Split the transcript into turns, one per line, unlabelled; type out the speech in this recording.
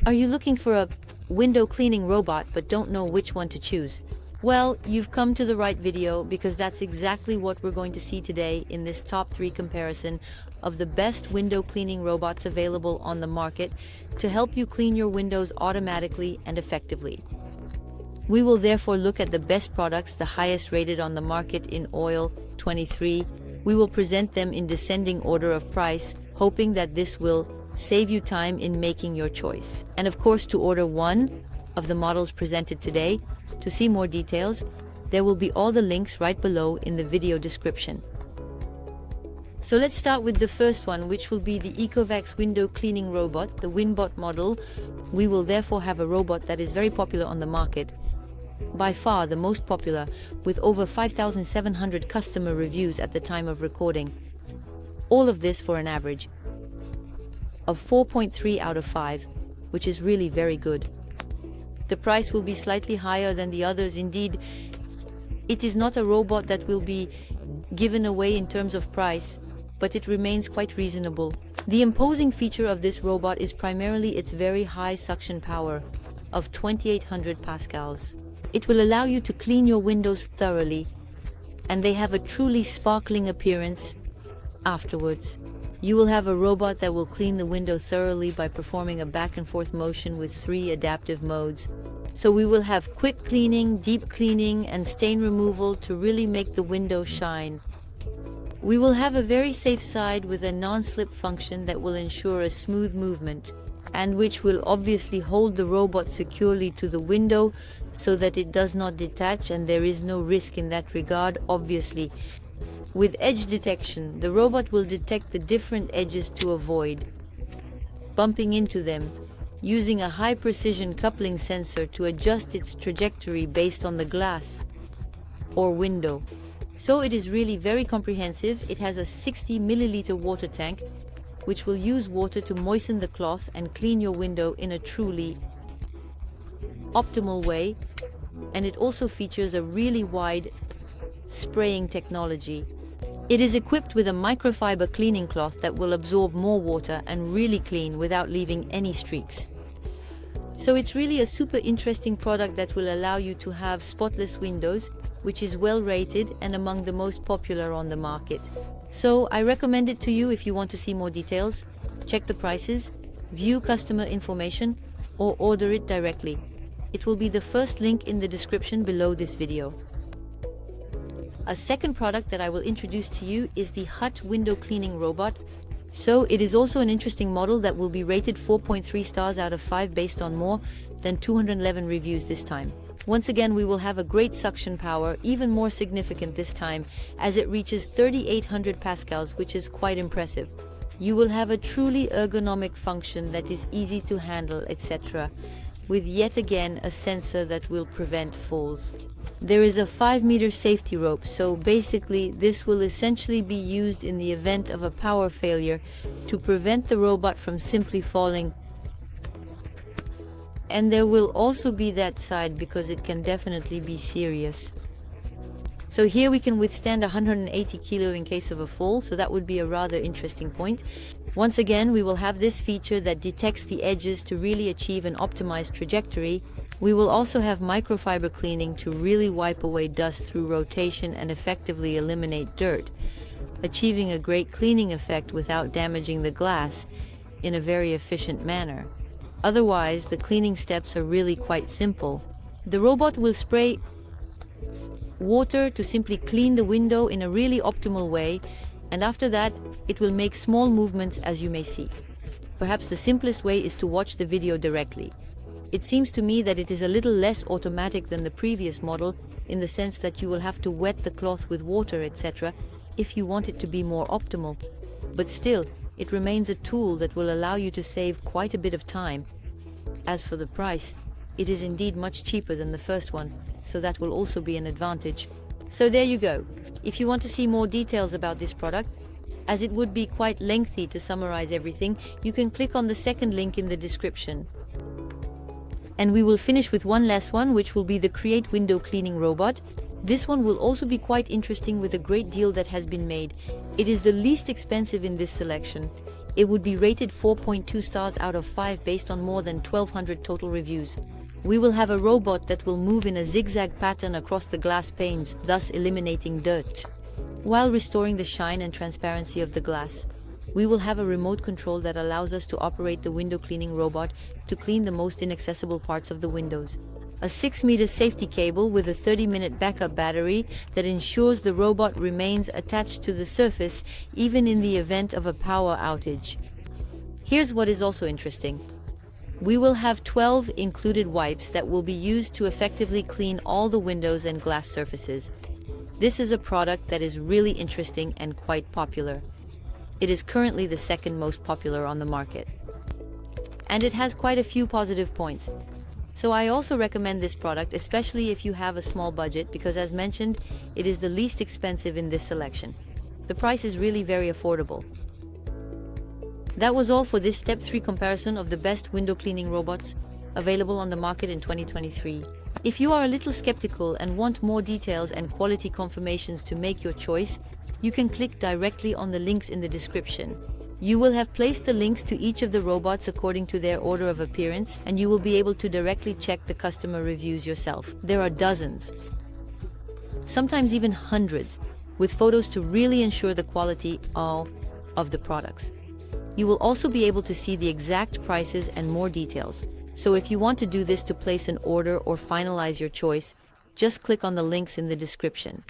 Are you looking for a window cleaning robot but don't know which one to choose? Well, you've come to the right video, because that's exactly what we're going to see today in this top 3 comparison of the best window cleaning robots available on the market to help you clean your windows automatically and effectively. We will therefore look at the best products, the highest rated on the market in oil 23. We will present them in descending order of price, hoping that this will save you time in making your choice. And of course, to order one of the models presented today, to see more details, there will be all the links right below in the video description. So let's start with the first one, which will be the ECOVACS window cleaning robot, the WinBot model. We will therefore have a robot that is very popular on the market, by far the most popular, with over 5,700 customer reviews at the time of recording. All of this for an average of 4.3 out of 5, which is really very good. The price will be slightly higher than the others. Indeed, it is not a robot that will be given away in terms of price, but it remains quite reasonable. The imposing feature of this robot is primarily its very high suction power of 2800 pascals. It will allow you to clean your windows thoroughly, and they have a truly sparkling appearance afterwards. You will have a robot that will clean the window thoroughly by performing a back and forth motion with 3 adaptive modes. So we will have quick cleaning, deep cleaning, and stain removal to really make the window shine. We will have a very safe side with a non-slip function that will ensure a smooth movement, and which will obviously hold the robot securely to the window so that it does not detach, and there is no risk in that regard, obviously. With edge detection, the robot will detect the different edges to avoid bumping into them, using a high-precision coupling sensor to adjust its trajectory based on the glass or window. So it is really very comprehensive. It has a 60 milliliter water tank, which will use water to moisten the cloth and clean your window in a truly optimal way. And it also features a really wide spraying technology. It is equipped with a microfiber cleaning cloth that will absorb more water and really clean without leaving any streaks. So it's really a super interesting product that will allow you to have spotless windows, which is well rated and among the most popular on the market. So I recommend it to you if you want to see more details, check the prices, view customer information, or order it directly. It will be the first link in the description below this video. A second product that I will introduce to you is the HUTT window cleaning robot. So it is also an interesting model that will be rated 4.3 stars out of 5 based on more than 211 reviews this time. Once again, we will have a great suction power, even more significant this time, as it reaches 3,800 pascals, which is quite impressive. You will have a truly ergonomic function that is easy to handle, etc., with yet again a sensor that will prevent falls. There is a 5-meter safety rope, so basically this will essentially be used in the event of a power failure to prevent the robot from simply falling. And there will also be that side, because it can definitely be serious. So here we can withstand 180 kilo in case of a fall, so that would be a rather interesting point. Once again, we will have this feature that detects the edges to really achieve an optimized trajectory. We will also have microfiber cleaning to really wipe away dust through rotation and effectively eliminate dirt, achieving a great cleaning effect without damaging the glass in a very efficient manner. Otherwise, the cleaning steps are really quite simple. The robot will spray water to simply clean the window in a really optimal way, and after that, it will make small movements, as you may see. Perhaps the simplest way is to watch the video directly. It seems to me that it is a little less automatic than the previous model, in the sense that you will have to wet the cloth with water, etc., if you want it to be more optimal. But still, it remains a tool that will allow you to save quite a bit of time. As for the price, it is indeed much cheaper than the first one, so that will also be an advantage. So there you go. If you want to see more details about this product, as it would be quite lengthy to summarize everything, you can click on the second link in the description. And we will finish with one last one, which will be the Create window cleaning robot. This one will also be quite interesting, with a great deal that has been made. It is the least expensive in this selection. It would be rated 4.2 stars out of 5 based on more than 1,200 total reviews. We will have a robot that will move in a zigzag pattern across the glass panes, thus eliminating dirt, while restoring the shine and transparency of the glass. We will have a remote control that allows us to operate the window cleaning robot to clean the most inaccessible parts of the windows. A 6-meter safety cable with a 30-minute backup battery that ensures the robot remains attached to the surface even in the event of a power outage. Here's what is also interesting. We will have 12 included wipes that will be used to effectively clean all the windows and glass surfaces. This is a product that is really interesting and quite popular. It is currently the second most popular on the market. And it has quite a few positive points. So I also recommend this product, especially if you have a small budget, because as mentioned, it is the least expensive in this selection. The price is really very affordable. That was all for this Step 3 comparison of the best window cleaning robots available on the market in 2023. If you are a little skeptical and want more details and quality confirmations to make your choice, you can click directly on the links in the description. You will have placed the links to each of the robots according to their order of appearance, and you will be able to directly check the customer reviews yourself. There are dozens, sometimes even hundreds, with photos to really ensure the quality of the products. You will also be able to see the exact prices and more details. So if you want to do this to place an order or finalize your choice, just click on the links in the description.